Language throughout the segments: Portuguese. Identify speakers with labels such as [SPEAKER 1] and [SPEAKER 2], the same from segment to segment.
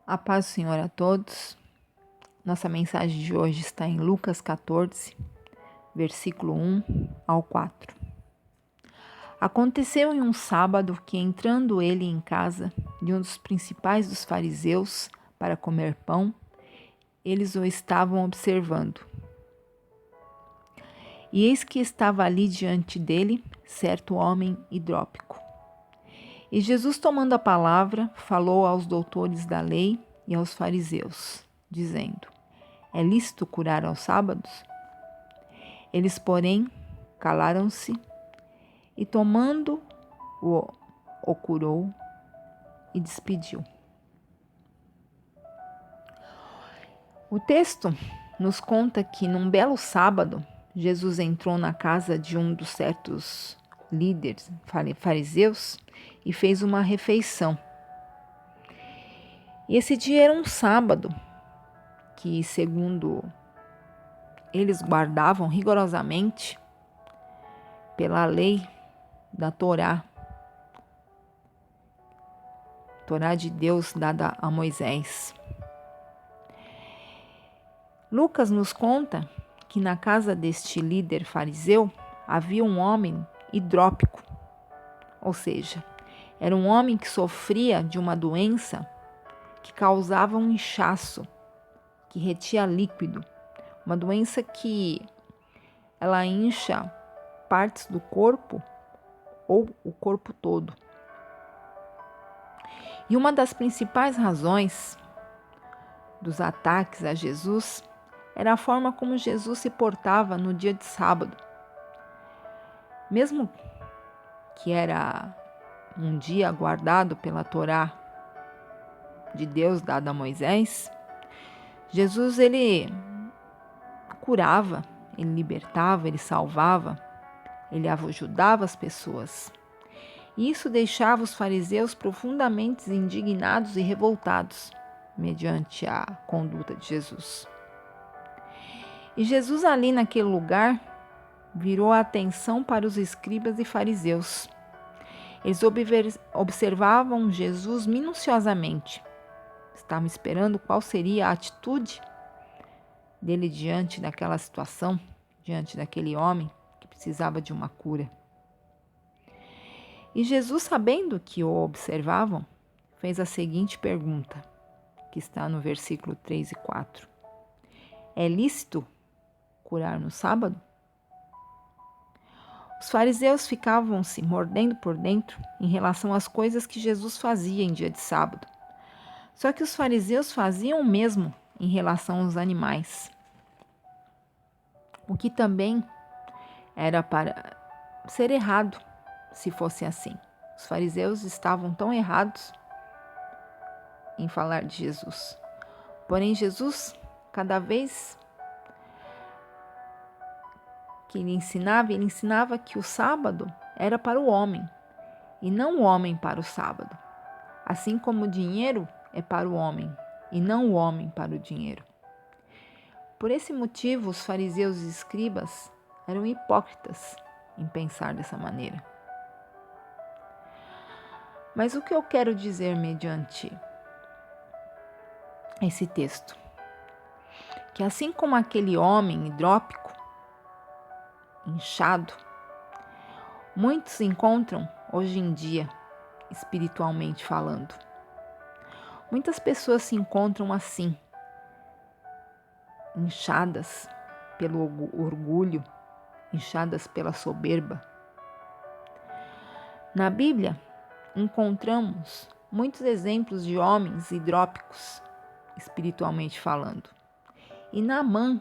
[SPEAKER 1] A paz do Senhor a todos. Nossa mensagem de hoje está em Lucas 14, versículo 1 ao 4. Aconteceu em um sábado que, entrando ele em casa de um dos principais dos fariseus para comer pão, eles o estavam observando. E eis que estava ali diante dele certo homem hidrópico. E Jesus, tomando a palavra, falou aos doutores da lei e aos fariseus, dizendo: É lícito curar aos sábados? Eles, porém, calaram-se e, tomando-o, o curou e despediu. O texto nos conta que, num belo sábado, Jesus entrou na casa de um dos certos líderes fariseus e fez uma refeição. E esse dia era um sábado que, segundo eles guardavam rigorosamente pela lei da Torá de Deus dada a Moisés. Lucas nos conta que na casa deste líder fariseu havia um homem hidrópico, ou seja, era um homem que sofria de uma doença que causava um inchaço, que retia líquido, uma doença que ela incha partes do corpo ou o corpo todo. E uma das principais razões dos ataques a Jesus era a forma como Jesus se portava no dia de sábado. Mesmo que era um dia guardado pela Torá de Deus dada a Moisés, Jesus ele curava, ele libertava, ele salvava, ele ajudava as pessoas. E isso deixava os fariseus profundamente indignados e revoltados mediante a conduta de Jesus. E Jesus ali naquele lugar virou a atenção para os escribas e fariseus. Eles observavam Jesus minuciosamente. Estavam esperando qual seria a atitude dele diante daquela situação, diante daquele homem que precisava de uma cura. E Jesus, sabendo que o observavam, fez a seguinte pergunta, que está no versículo 3 e 4. É lícito curar no sábado? Os fariseus ficavam se mordendo por dentro em relação às coisas que Jesus fazia em dia de sábado. Só que os fariseus faziam o mesmo em relação aos animais, o que também era para ser errado se fosse assim. Os fariseus estavam tão errados em falar de Jesus. Porém, Jesus, cada vez que ele ensinava que o sábado era para o homem e não o homem para o sábado. Assim como o dinheiro é para o homem e não o homem para o dinheiro. Por esse motivo, os fariseus e escribas eram hipócritas em pensar dessa maneira. Mas o que eu quero dizer mediante esse texto? Que assim como aquele homem hidrópico, inchado, muitos se encontram hoje em dia, espiritualmente falando. Muitas pessoas se encontram assim, inchadas pelo orgulho, inchadas pela soberba. Na Bíblia, encontramos muitos exemplos de homens hidrópicos, espiritualmente falando. E Naamã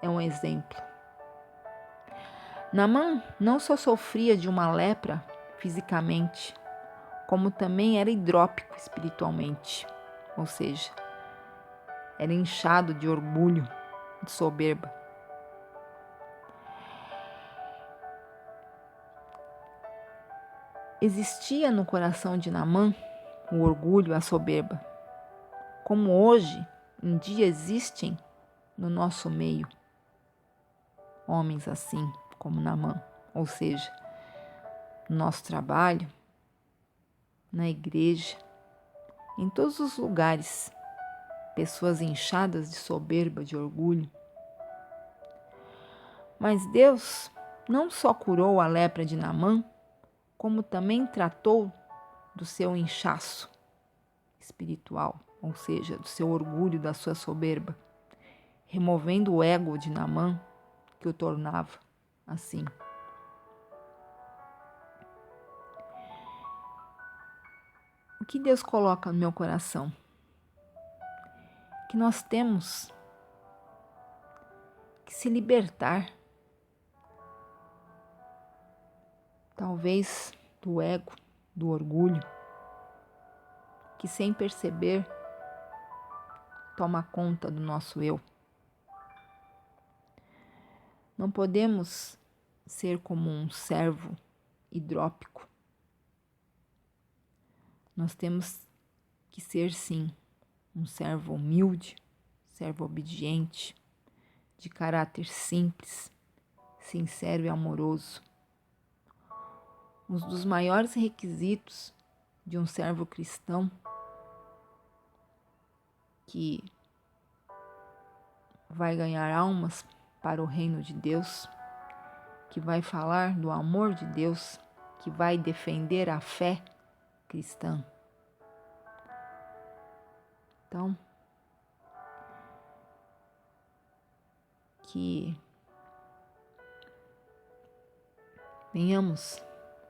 [SPEAKER 1] é um exemplo. Naamã não só sofria de uma lepra fisicamente, como também era hidrópico espiritualmente, ou seja, era inchado de orgulho, de soberba. Existia no coração de Naamã o orgulho, a soberba, como hoje em dia existem no nosso meio homens assim como Naamã, ou seja, no nosso trabalho, na igreja Em todos os lugares, pessoas inchadas de soberba, de orgulho. Mas Deus não só curou a lepra de Naamã, como também tratou do seu inchaço espiritual, ou seja, do seu orgulho, da sua soberba, removendo o ego de Naamã que o tornava assim. O que Deus coloca no meu coração? Que nós temos que se libertar, talvez, do ego, do orgulho, que sem perceber toma conta do nosso eu. Não podemos ser como um servo hidrópico. Nós temos que ser, sim, um servo humilde, servo obediente, de caráter simples, sincero e amoroso. Um dos maiores requisitos de um servo cristão que vai ganhar almas para o reino de Deus, que vai falar do amor de Deus, que vai defender a fé cristã. Então, que venhamos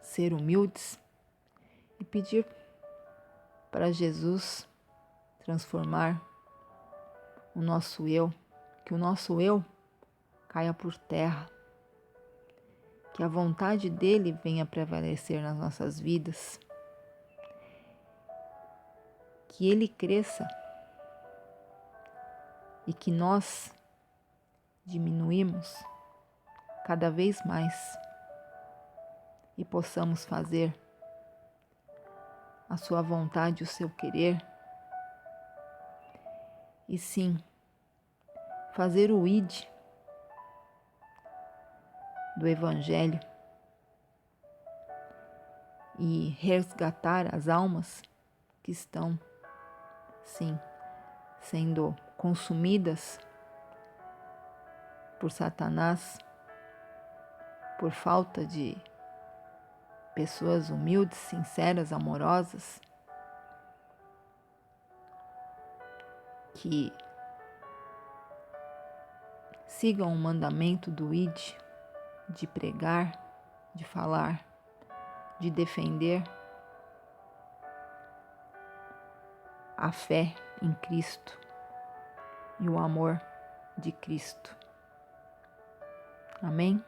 [SPEAKER 1] ser humildes e pedir para Jesus transformar o nosso eu, que o nosso eu caia por terra, que a vontade dele venha prevalecer nas nossas vidas, que ele cresça e que nós diminuímos cada vez mais e possamos fazer a sua vontade, o seu querer, e sim, fazer o ID do Evangelho e resgatar as almas que estão, sim, sendo consumidas por Satanás, por falta de pessoas humildes, sinceras, amorosas, que sigam o mandamento do ID, de pregar, de falar, de defender a fé em Cristo e o amor de Cristo. Amém?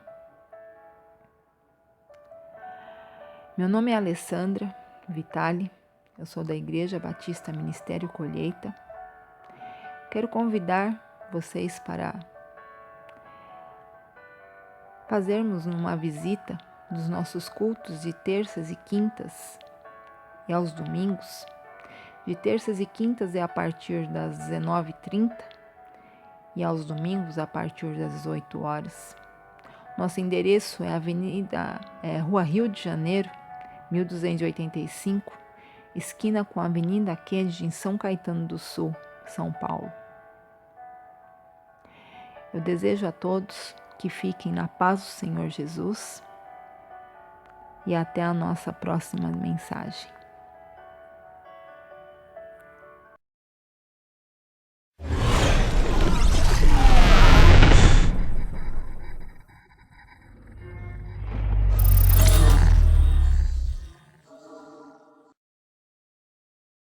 [SPEAKER 1] Meu nome é Alessandra Vitali, eu sou da Igreja Batista Ministério Colheita. Quero convidar vocês para fazermos uma visita dos nossos cultos de terças e quintas e aos domingos. De terças e quintas é a partir das 19h30 e aos domingos a partir das 18 horas. Nosso endereço é Rua Rio de Janeiro, 1285, esquina com a Avenida Kennedy, em São Caetano do Sul, São Paulo. Eu desejo a todos que fiquem na paz do Senhor Jesus e até a nossa próxima mensagem.